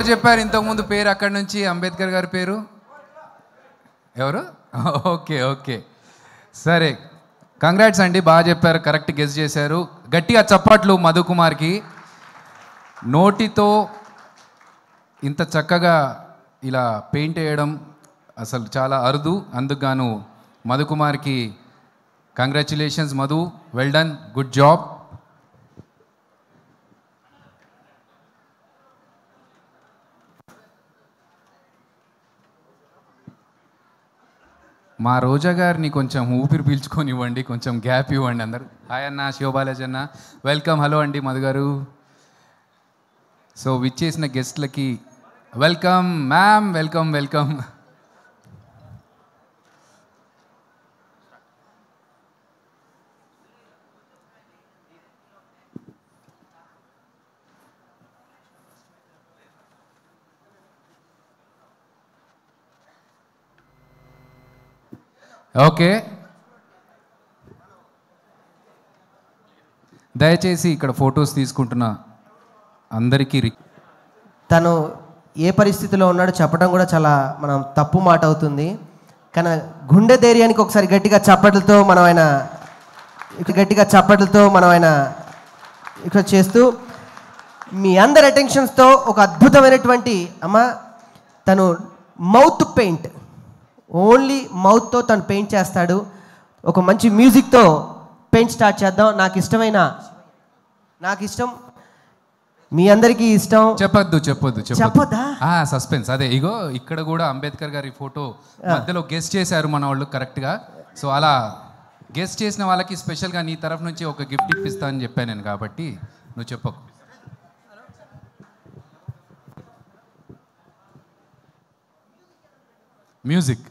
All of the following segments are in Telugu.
ఎవరు చెప్పారు ఇంతకుముందు పేరు అక్కడి నుంచి అంబేద్కర్ గారి పేరు ఎవరు? ఓకే ఓకే సరే, కంగ్రాట్స్ అండి, బాగా చెప్పారు, కరెక్ట్ గెస్ చేశారు. గట్టిగా చప్పట్లు మధుకుమార్కి. నోటితో ఇంత చక్కగా ఇలా పెయింట్ వేయడం అసలు చాలా అరుదు. అందుకు మధుకుమార్కి congratulations Madhu, well done, good job. మా రోజా గారిని కొంచెం ఊపిరి పీల్చుకొని ఇవ్వండి, కొంచెం గ్యాప్ ఇవ్వండి అందరు. హాయ్ అన్న, శివబాలాజీ అన్న, వెల్కమ్. హలో అండి మధు గారు. సో విచ్చేసిన గెస్ట్లకి welcome ma'am, welcome welcome. Okay, దయచేసి ఇక్కడ ఫొటోస్ తీసుకుంటున్న అందరికీ తను ఏ పరిస్థితిలో ఉన్నాడో చెప్పడం కూడా చాలా మనం తప్పు మాట అవుతుంది. కానీ గుండె ధైర్యానికి ఒకసారి గట్టిగా చప్పట్లతో మనం ఆయన ఇక్కడ చేస్తూ మీ అందరి అటెన్షన్స్తో ఒక అద్భుతమైనటువంటి తను మౌత్ పెయింట్, ఓన్లీ మౌత్తో తను పెయింట్ చేస్తాడు. ఒక మంచి మ్యూజిక్తో పెయింట్ స్టార్ట్ చేద్దాం. నాకు ఇష్టం, మీ అందరికీ ఇష్టం. చెప్పొద్దా? సస్పెన్స్. అదే ఇగో ఇక్కడ కూడా అంబేద్కర్ గారి ఫోటో మధ్యలో గెస్ట్ చేశారు మన వాళ్ళు కరెక్ట్గా. సో అలా గెస్ట్ చేసిన వాళ్ళకి స్పెషల్గా నీ తరఫు నుంచి ఒక గిఫ్ట్ ఇప్పిస్తా అని చెప్పాను నేను, కాబట్టి నువ్వు చెప్పకు. మ్యూజిక్.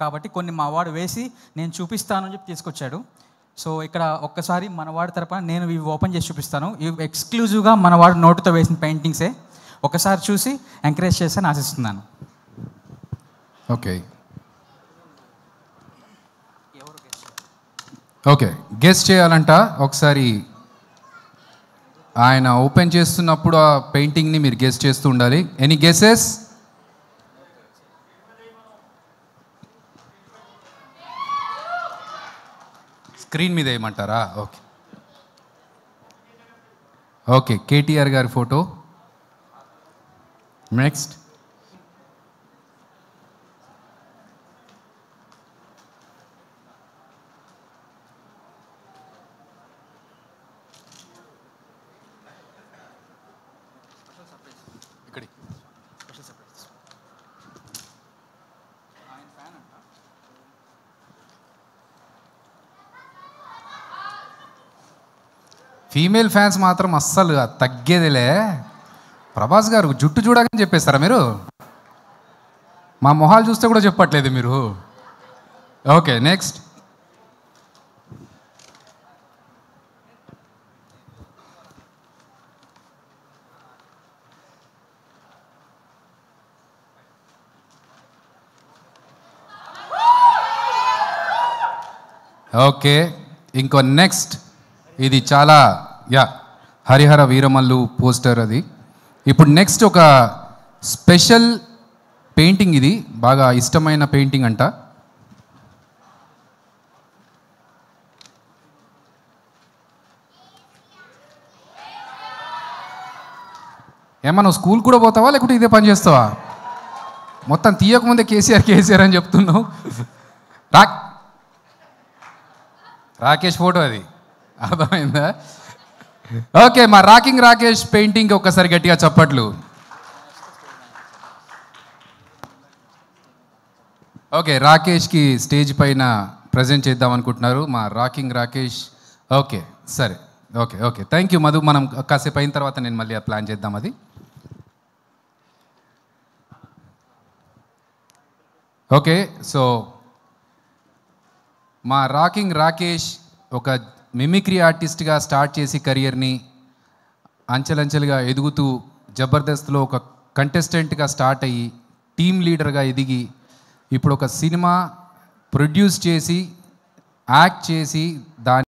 కాబట్టి కొన్ని మా వాడు వేసి నేను చూపిస్తాను అని చెప్పి తీసుకొచ్చాడు. సో ఇక్కడ ఒక్కసారి మన వాడి తరపున నేను ఇవి ఓపెన్ చేసి చూపిస్తాను. ఇవి ఎక్స్క్లూజివ్గా మన వాడు నోటుతో వేసిన పెయింటింగ్సే. ఒకసారి చూసి ఎంకరేజ్ చేస్తాను ఆశిస్తున్నాను. ఓకే ఓకే, గెస్ చేయాలంట. ఒకసారి ఆయన ఓపెన్ చేస్తున్నప్పుడు ఆ పెయింటింగ్ని మీరు గెస్ చేస్తూ ఉండాలి. Any guesses? స్క్రీన్ మీద వేయమంటారా? ఓకే ఓకే, కేటీఆర్ గారి ఫోటో. నెక్స్ట్ ఇక్కడి ఫీమేల్ ఫ్యాన్స్ మాత్రం అస్సలు తగ్గేదిలే. ప్రభాస్ గారు జుట్టు చూడగానే చెప్పేస్తారా మీరు? మా మొహాలు చూస్తే కూడా చెప్పట్లేదు మీరు. Okay next. ఓకే, ఇంకో నెక్స్ట్. ఇది చాలా హరిహర వీరమల్లు పోస్టర్ అది. ఇప్పుడు నెక్స్ట్ ఒక స్పెషల్ పెయింటింగ్, ఇది బాగా ఇష్టమైన పెయింటింగ్ అంట. ఏమన్నా నువ్వు స్కూల్ కూడా పోతావా లేకుంటే ఇదే పని చేస్తావా? మొత్తం తీయకముందే కేసీఆర్ కేసీఆర్ అని చెప్తున్నావు. రాకేష్ ఫోటో అది, అర్థమైందా? ఓకే, మా రాకింగ్ రాకేష్ పెయింటింగ్ ఒక్కసారి గట్టిగా చప్పట్లు. ఓకే, రాకేష్కి స్టేజ్ పైన ప్రజెంట్ చేద్దాం అనుకుంటున్నారు మా రాకింగ్ రాకేష్. ఓకే సరే, okay okay, thank you Madhu. మనం కాసేపు అయిన తర్వాత నేను మళ్ళీ ప్లాన్ చేద్దాం అది. ఓకే, సో మా రాకింగ్ రాకేష్ ఒక మిమిక్రీ ఆర్టిస్ట్గా స్టార్ట్ చేసి కెరియర్ని అంచెలంచెలుగా ఎదుగుతూ జబర్దస్త్లో ఒక కంటెస్టెంట్గా స్టార్ట్ అయ్యి టీమ్ లీడర్గా ఎదిగి ఇప్పుడు ఒక సినిమా ప్రొడ్యూస్ చేసి యాక్ట్ చేసి దాని